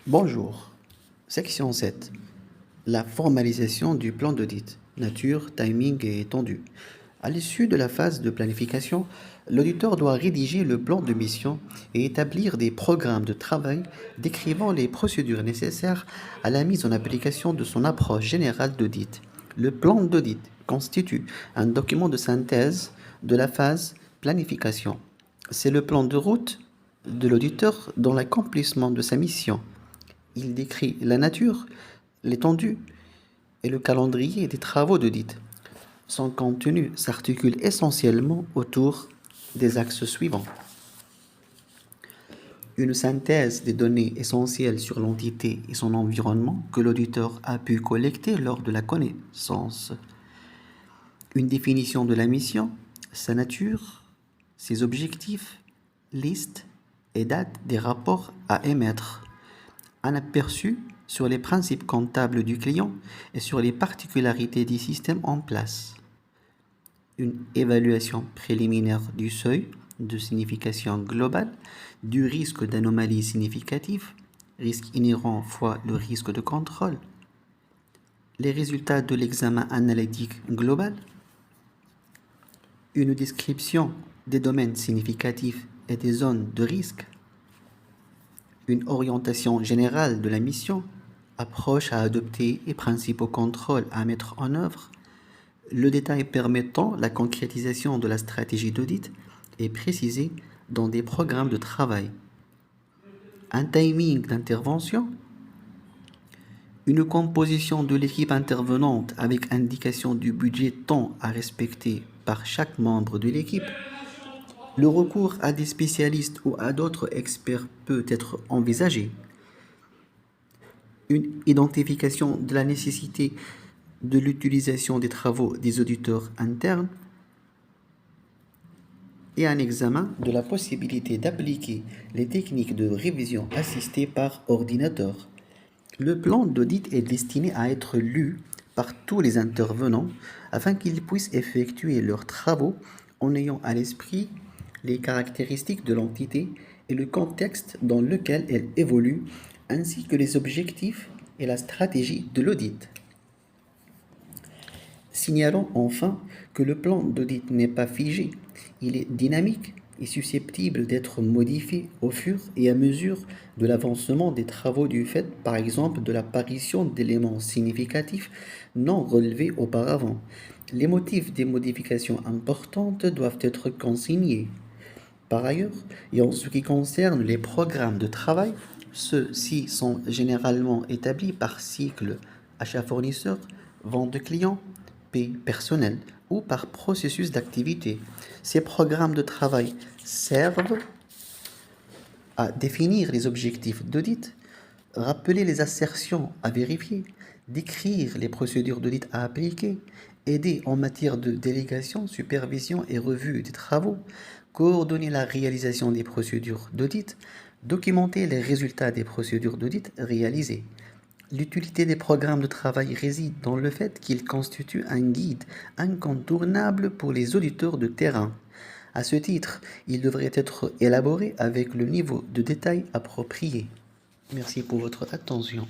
Bonjour. Section 7. La formalisation du plan d'audit. Nature, timing et étendue. À l'issue de la phase de planification, l'auditeur doit rédiger le plan de mission et établir des programmes de travail décrivant les procédures nécessaires à la mise en application de son approche générale d'audit. Le plan d'audit constitue un document de synthèse de la phase planification. C'est le plan de route de l'auditeur dans l'accomplissement de sa mission. Il décrit la nature, l'étendue et le calendrier des travaux d'audit. Son contenu s'articule essentiellement autour des axes suivants. Une synthèse des données essentielles sur l'entité et son environnement que l'auditeur a pu collecter lors de la connaissance. Une définition de la mission, sa nature, ses objectifs, liste et date des rapports à émettre. Un aperçu sur les principes comptables du client et sur les particularités des systèmes en place. Une évaluation préliminaire du seuil de signification globale, du risque d'anomalie significative, risque inhérent fois le risque de contrôle. Les résultats de l'examen analytique global. Une description des domaines significatifs et des zones de risque. Une orientation générale de la mission, approche à adopter et principaux contrôles à mettre en œuvre, le détail permettant la concrétisation de la stratégie d'audit est précisé dans des programmes de travail. Un timing d'intervention, une composition de l'équipe intervenante avec indication du budget temps à respecter par chaque membre de l'équipe. Le recours à des spécialistes ou à d'autres experts peut être envisagé. Une identification de la nécessité de l'utilisation des travaux des auditeurs internes et un examen de la possibilité d'appliquer les techniques de révision assistée par ordinateur. Le plan d'audit est destiné à être lu par tous les intervenants afin qu'ils puissent effectuer leurs travaux en ayant à l'esprit les caractéristiques de l'entité et le contexte dans lequel elle évolue, ainsi que les objectifs et la stratégie de l'audit. Signalons enfin que le plan d'audit n'est pas figé, il est dynamique et susceptible d'être modifié au fur et à mesure de l'avancement des travaux du fait, par exemple, de l'apparition d'éléments significatifs non relevés auparavant. Les motifs des modifications importantes doivent être consignés. Par ailleurs, et en ce qui concerne les programmes de travail, ceux-ci sont généralement établis par cycle achat fournisseur, vente de clients, paie personnel ou par processus d'activité. Ces programmes de travail servent à définir les objectifs d'audit, rappeler les assertions à vérifier, décrire les procédures d'audit à appliquer, aider en matière de délégation, supervision et revue des travaux, coordonner la réalisation des procédures d'audit, documenter les résultats des procédures d'audit réalisées. L'utilité des programmes de travail réside dans le fait qu'ils constituent un guide incontournable pour les auditeurs de terrain. À ce titre, ils devraient être élaborés avec le niveau de détail approprié. Merci pour votre attention.